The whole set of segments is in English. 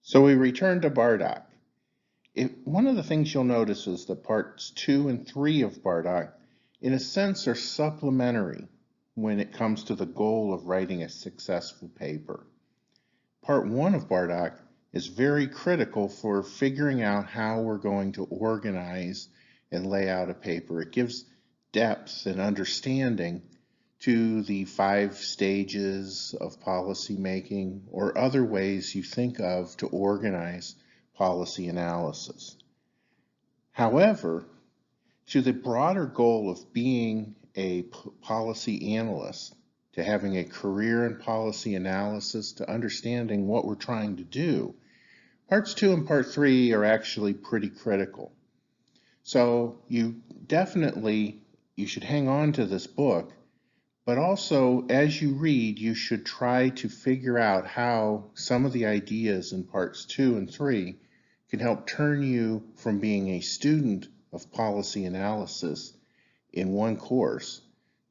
So we return to Bardach. One of the things you'll notice is that parts 2 and 3 of Bardach, in a sense, are supplementary when it comes to the goal of writing a successful paper. Part 1 of Bardach is very critical for figuring out how we're going to organize and lay out a paper. It gives depth and understanding to the 5 stages of policy making or other ways you think of to organize policy analysis. However, to the broader goal of being a policy analyst, to having a career in policy analysis, to understanding what we're trying to do, parts 2 and part 3 are actually pretty critical. So you should hang on to this book, but also as you read, you should try to figure out how some of the ideas in parts 2 and 3 can help turn you from being a student of policy analysis in one course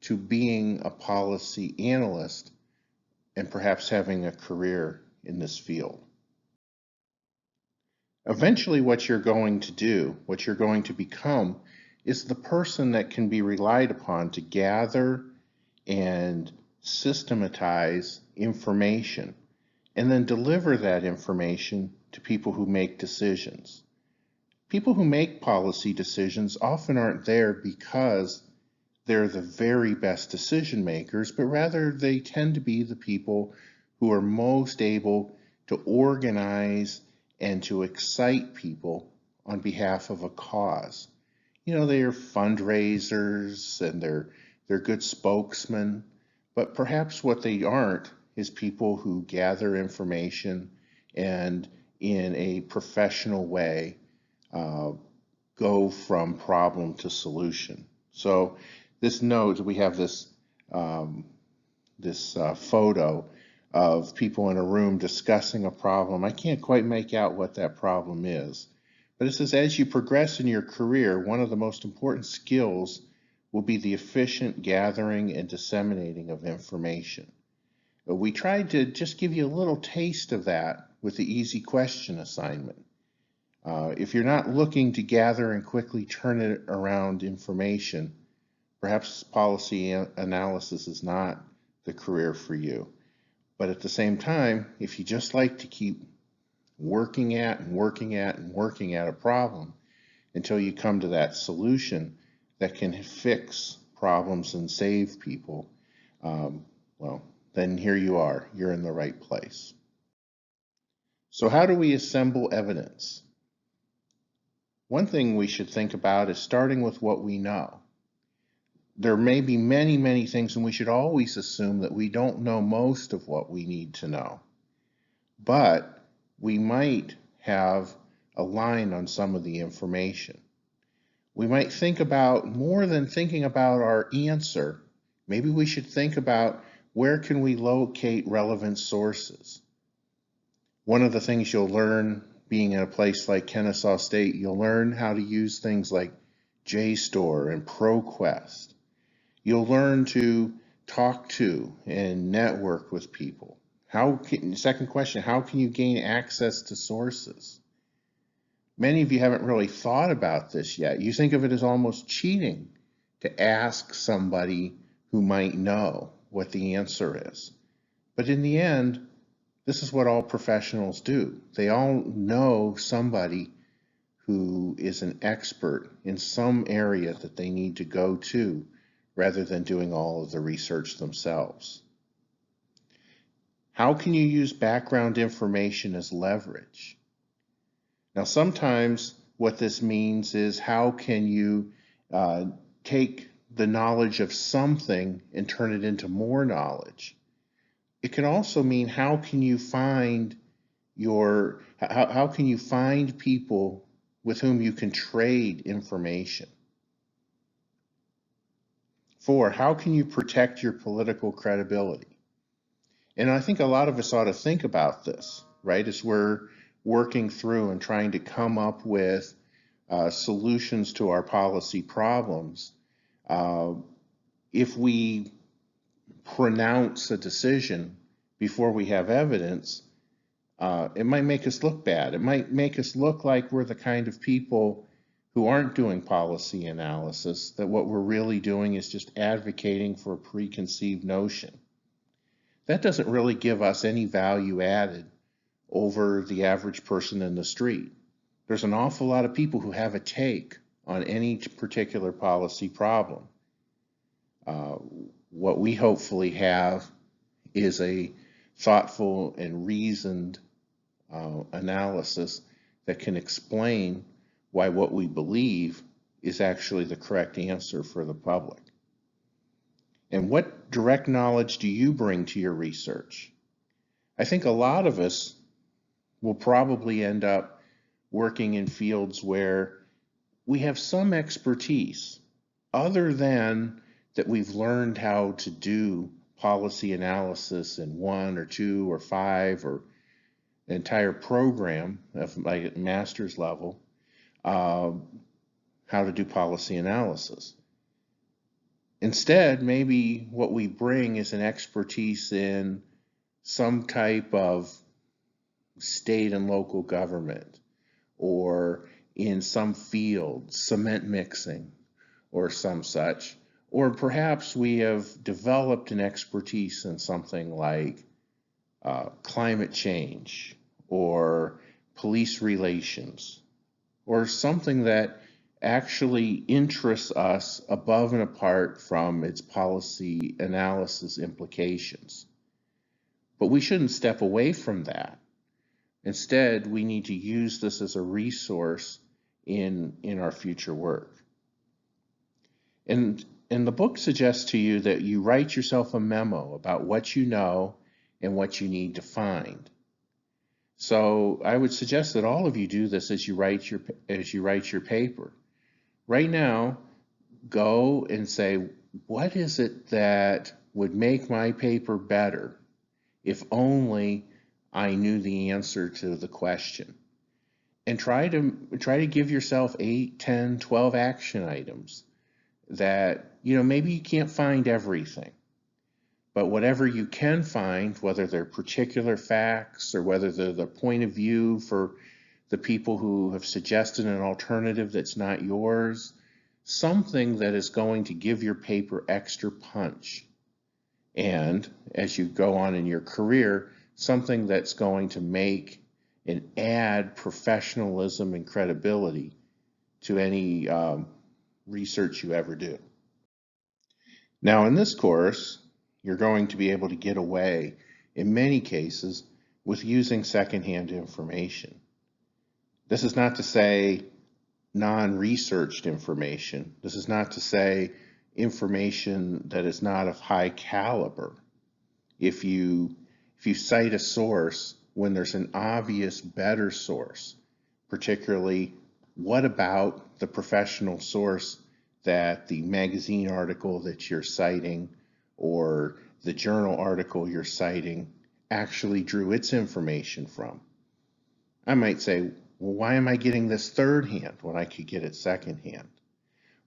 to being a policy analyst and perhaps having a career in this field. Eventually, what you're going to do, what you're going to become, is the person that can be relied upon to gather and systematize information and then deliver that information to people who make decisions. People who make policy decisions often aren't there because they're the very best decision makers, but rather they tend to be the people who are most able to organize and to excite people on behalf of a cause. You know, they are fundraisers and they're good spokesmen, but perhaps what they aren't is people who gather information and in a professional way go from problem to solution. So this note, we have this photo of people in a room discussing a problem. I can't quite make out what that problem is, but it says as you progress in your career, one of the most important skills will be the efficient gathering and disseminating of information. We tried to just give you a little taste of that with the easy question assignment. If you're not looking to gather and quickly turn it around information, perhaps policy analysis is not the career for you. But at the same time, if you just like to keep working at a problem until you come to that solution that can fix problems and save people, well, then here you are. You're in the right place. So how do we assemble evidence? One thing we should think about is starting with what we know. There may be many, many things, and we should always assume that we don't know most of what we need to know. But we might have a line on some of the information. We might think about, more than thinking about our answer, maybe we should think about where can we locate relevant sources. One of the things you'll learn being in a place like Kennesaw State, you'll learn how to use things like JSTOR and ProQuest. You'll learn to talk to and network with people. Second question, how can you gain access to sources? Many of you haven't really thought about this yet. You think of it as almost cheating to ask somebody who might know what the answer is. But in the end, this is what all professionals do. They all know somebody who is an expert in some area that they need to go to rather than doing all of the research themselves. How can you use background information as leverage? Now, sometimes what this means is how can you take the knowledge of something and turn it into more knowledge? It can also mean how can you find people with whom you can trade information? 4, how can you protect your political credibility? And I think a lot of us ought to think about this, right, as we're working through and trying to come up with solutions to our policy problems. If we pronounce a decision before we have evidence, It might make us look bad. It might make us look like we're the kind of people who aren't doing policy analysis, that what we're really doing is just advocating for a preconceived notion. That doesn't really give us any value added over the average person in the street. There's an awful lot of people who have a take on any particular policy problem. What we hopefully have is a thoughtful and reasoned analysis that can explain why what we believe is actually the correct answer for the public. And what direct knowledge do you bring to your research? I think a lot of us will probably end up working in fields where we have some expertise other than that we've learned how to do policy analysis in 1 or 2 or 5 or an entire program of like master's level, how to do policy analysis. Instead, maybe what we bring is an expertise in some type of state and local government, or in some field, cement mixing, or some such. Or perhaps we have developed an expertise in something like climate change, or police relations, or something that actually interests us above and apart from its policy analysis implications. But we shouldn't step away from that. Instead, we need to use this as a resource in our future work. And the book suggests to you that you write yourself a memo about what you know and what you need to find. So I would suggest that all of you do this as you write your paper. Right now, go and say, what is it that would make my paper better if only I knew the answer to the question? And try to give yourself 8, 10, 12 action items that, maybe you can't find everything, but whatever you can find, whether they're particular facts or whether they're the point of view for the people who have suggested an alternative that's not yours, something that is going to give your paper extra punch. And as you go on in your career, something that's going to make and add professionalism and credibility to any research you ever do. Now, in this course, you're going to be able to get away, in many cases, with using secondhand information. This is not to say non-researched information. This is not to say information that is not of high caliber. If you cite a source when there's an obvious better source, particularly what about the professional source that the magazine article that you're citing or the journal article you're citing actually drew its information from? I might say, well, why am I getting this third hand when I could get it second hand?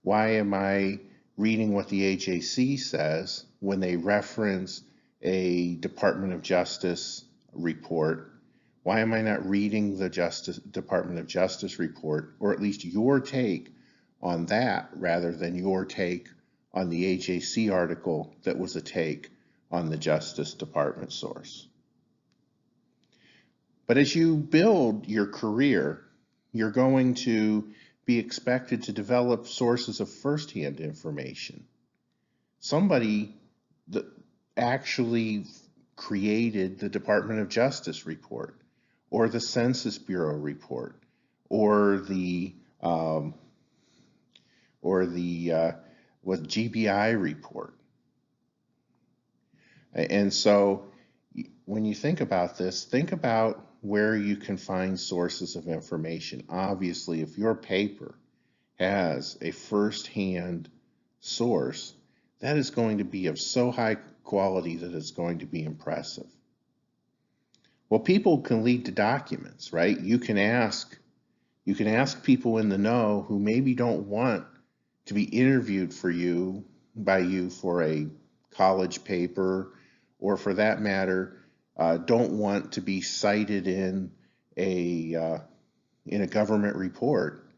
Why am I reading what the AJC says when they reference a Department of Justice report? Why am I not reading the Department of Justice report, or at least your take on that, rather than your take on the AJC article that was a take on the Justice Department source? But as you build your career, you're going to be expected to develop sources of firsthand information. Somebody that actually created the Department of Justice report, or the Census Bureau report, or the GBI report. And so when you think about this, think about where you can find sources of information. Obviously, if your paper has a first-hand source, that is going to be of so high quality that it's going to be impressive. Well, people can lead to documents, right? You can ask people in the know who maybe don't want to be interviewed by you for a college paper, or for that matter, don't want to be cited in a government report,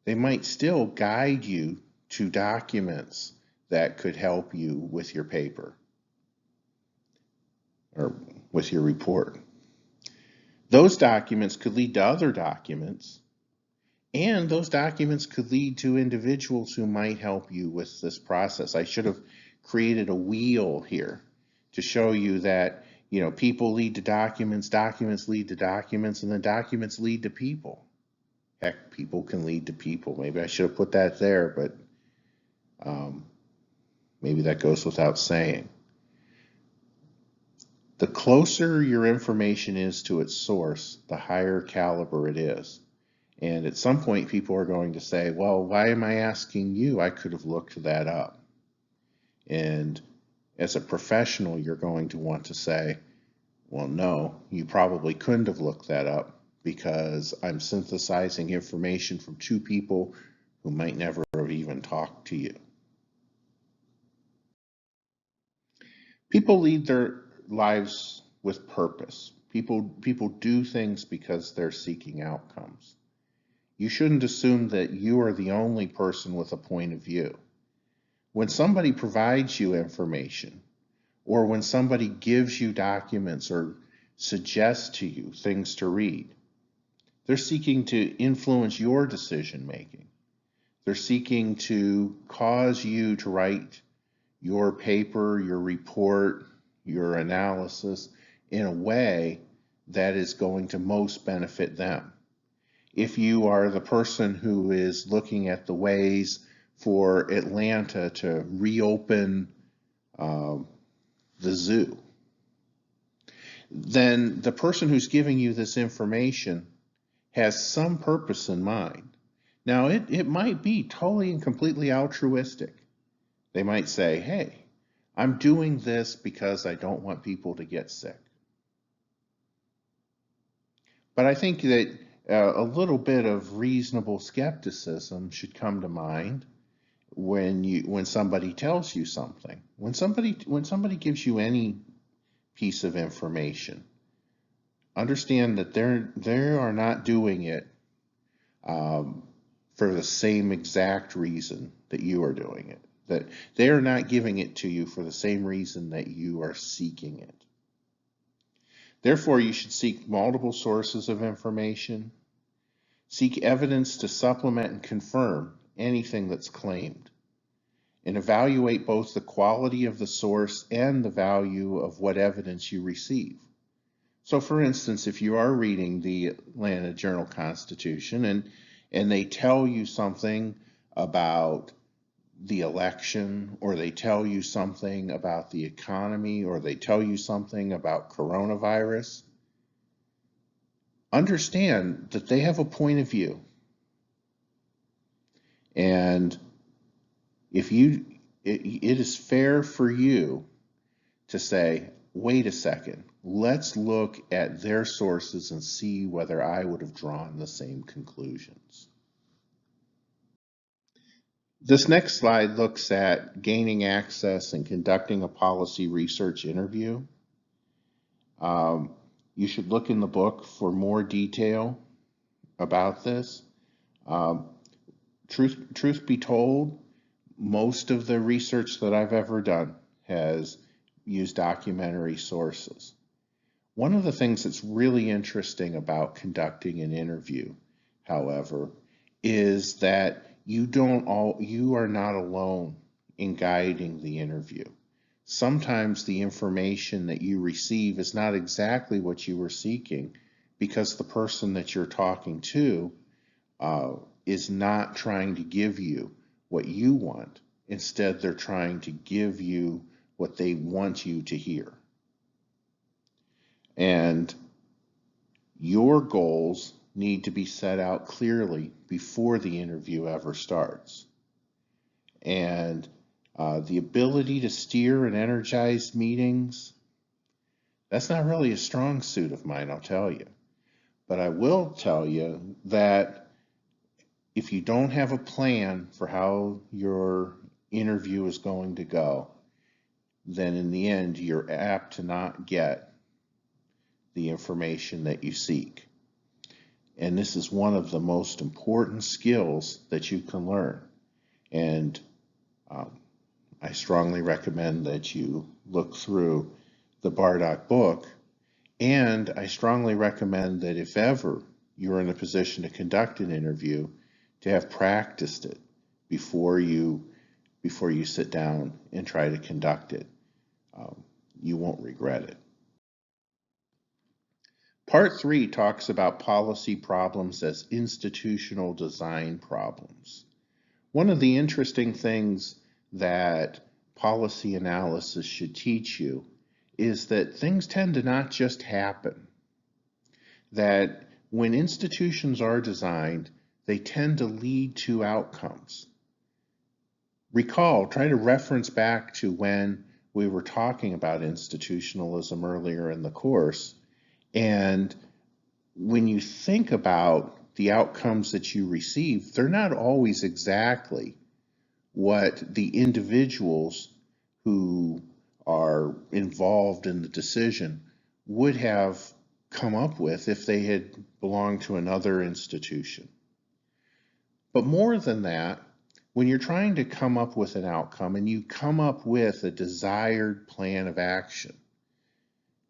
they might still guide you to documents that could help you with your paper or with your report. Those documents could lead to other documents, and those documents could lead to individuals who might help you with this process. I should have created a wheel here to show you that, people lead to documents, documents lead to documents, and then documents lead to people. Heck, people can lead to people. Maybe I should have put that there, but maybe that goes without saying. The closer your information is to its source, the higher caliber it is. And at some point, people are going to say, well, why am I asking you? I could have looked that up. And as a professional, you're going to want to say, well, no, you probably couldn't have looked that up because I'm synthesizing information from two people who might never have even talked to you. People lead their lives with purpose. People do things because they're seeking outcomes. You shouldn't assume that you are the only person with a point of view. When somebody provides you information, or when somebody gives you documents or suggests to you things to read, they're seeking to influence your decision making. They're seeking to cause you to write your paper, your report, your analysis in a way that is going to most benefit them. If you are the person who is looking at the ways for Atlanta to reopen the zoo, then the person who's giving you this information has some purpose in mind. Now, it might be totally and completely altruistic. They might say, hey, I'm doing this because I don't want people to get sick. But I think that a little bit of reasonable skepticism should come to mind when somebody tells you something. When somebody gives you any piece of information, understand that they are not doing it for the same exact reason that you are doing it. That they are not giving it to you for the same reason that you are seeking it. Therefore, you should seek multiple sources of information. Seek evidence to supplement and confirm anything that's claimed. And evaluate both the quality of the source and the value of what evidence you receive. So for instance, if you are reading the Atlanta Journal-Constitution and they tell you something about the election, or they tell you something about the economy, or they tell you something about coronavirus, understand that they have a point of view. And if it is fair for you to say, wait a second, let's look at their sources and see whether I would have drawn the same conclusions. This next slide looks at gaining access and conducting a policy research interview. You should look in the book for more detail about this. Truth be told, most of the research that I've ever done has used documentary sources. One of the things that's really interesting about conducting an interview, however, is that you are not alone in guiding the interview. Sometimes the information that you receive is not exactly what you were seeking because the person that you're talking to is not trying to give you what you want. Instead, they're trying to give you what they want you to hear. And your goals need to be set out clearly before the interview ever starts. And the ability to steer and energize meetings, that's not really a strong suit of mine, I'll tell you. But I will tell you that if you don't have a plan for how your interview is going to go, then in the end, you're apt to not get the information that you seek. And this is one of the most important skills that you can learn. And I strongly recommend that you look through the Bardach book. And I strongly recommend that if ever you're in a position to conduct an interview, to have practiced it before you sit down and try to conduct it. You won't regret it. Part 3 talks about policy problems as institutional design problems. One of the interesting things that policy analysis should teach you is that things tend to not just happen. That when institutions are designed, they tend to lead to outcomes. Recall, try to reference back to when we were talking about institutionalism earlier in the course, and when you think about the outcomes that you receive, they're not always exactly what the individuals who are involved in the decision would have come up with if they had belonged to another institution. But more than that, when you're trying to come up with an outcome and you come up with a desired plan of action,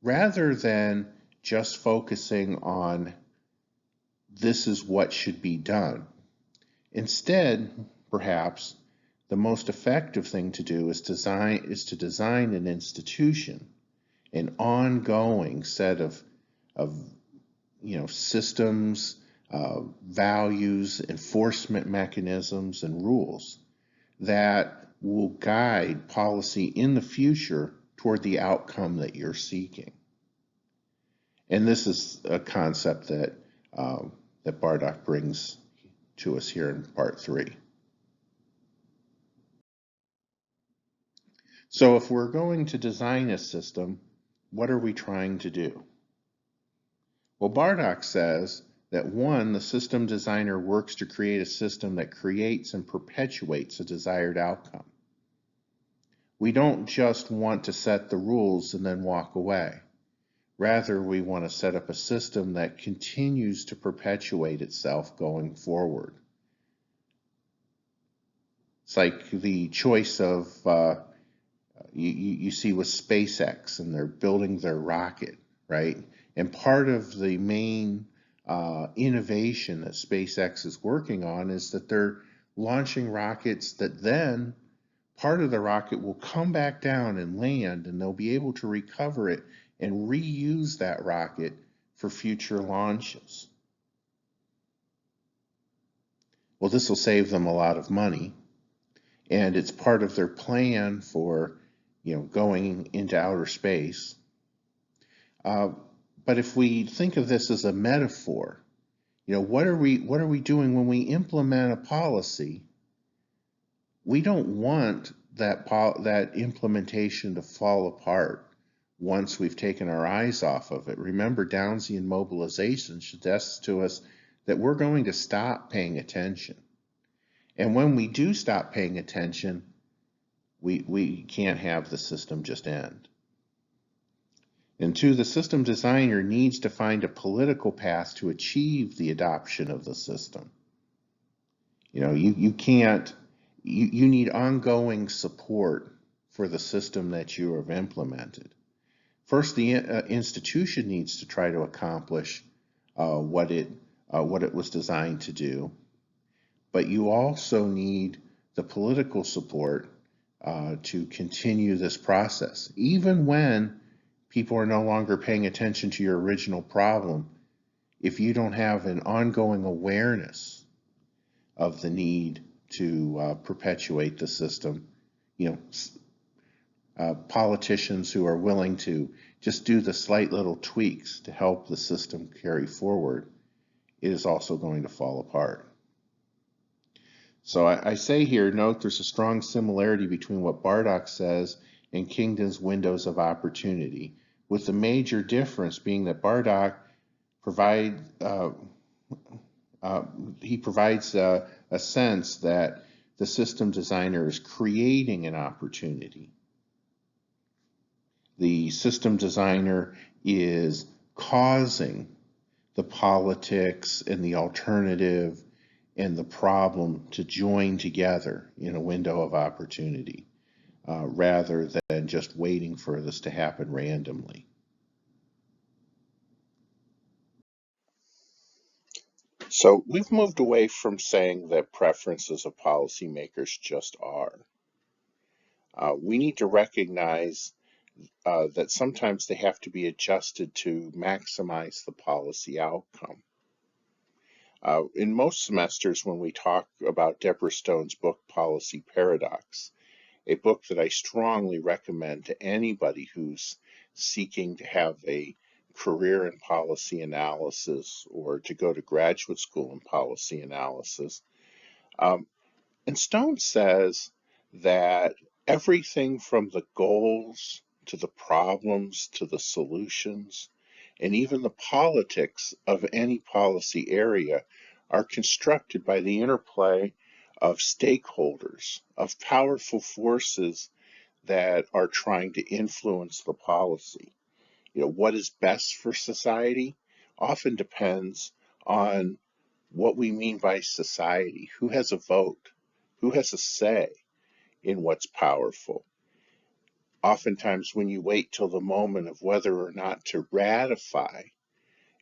rather than just focusing on this is what should be done, instead, perhaps, the most effective thing to do is to design an institution, an ongoing set of systems, values, enforcement mechanisms, and rules that will guide policy in the future toward the outcome that you're seeking. And this is a concept that Bardach brings to us here in part 3. So if we're going to design a system, what are we trying to do? Well, Bardach says that 1, the system designer works to create a system that creates and perpetuates a desired outcome. We don't just want to set the rules and then walk away. Rather, we want to set up a system that continues to perpetuate itself going forward. It's like the choice of, you see with SpaceX, and they're building their rocket, right? And part of the main innovation that SpaceX is working on is that they're launching rockets that then part of the rocket will come back down and land, and they'll be able to recover it and reuse that rocket for future launches. Well, this will save them a lot of money, and it's part of their plan for, going into outer space. But if we think of this as a metaphor, what are we doing when we implement a policy? We don't want that implementation to fall apart once we've taken our eyes off of it. Remember, Downsian mobilization suggests to us that we're going to stop paying attention. And when we do stop paying attention, we can't have the system just end. And 2, the system designer needs to find a political path to achieve the adoption of the system. You can't, you need ongoing support for the system that you have implemented. First, the institution needs to try to accomplish what it was designed to do, but you also need the political support to continue this process. Even when people are no longer paying attention to your original problem, if you don't have an ongoing awareness of the need to perpetuate the system, politicians who are willing to just do the slight little tweaks to help the system carry forward, it is also going to fall apart. So I say here, note there's a strong similarity between what Bardach says and Kingdon's windows of opportunity, with the major difference being that Bardach provides a sense that the system designer is creating an opportunity. The system designer is causing the politics and the alternative and the problem to join together in a window of opportunity, rather than just waiting for this to happen randomly. So we've moved away from saying that preferences of policymakers just are. We need to recognize that sometimes they have to be adjusted to maximize the policy outcome. In most semesters, when we talk about Deborah Stone's book, Policy Paradox, a book that I strongly recommend to anybody who's seeking to have a career in policy analysis or to go to graduate school in policy analysis. And Stone says that everything from the goals to the problems to the solutions and even the politics of any policy area are constructed by the interplay of stakeholders, of powerful forces that are trying to influence the policy. What is best for society often depends on what we mean by society, who has a vote, who has a say in what's powerful. Oftentimes, when you wait till the moment of whether or not to ratify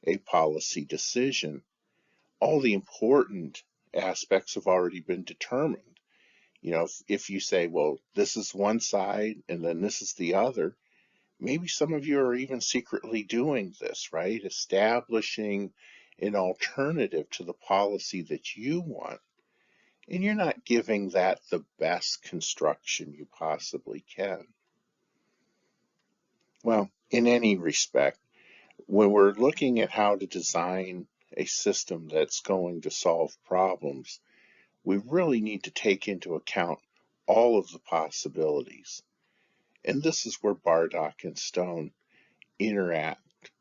a policy decision, all the important aspects have already been determined. If you say, well, this is one side and then this is the other, maybe some of you are even secretly doing this, right? Establishing an alternative to the policy that you want. And you're not giving that the best construction you possibly can. Well, in any respect, when we're looking at how to design a system that's going to solve problems, we really need to take into account all of the possibilities. And this is where Bardach and Stone interact.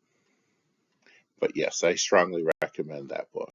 But yes, I strongly recommend that book.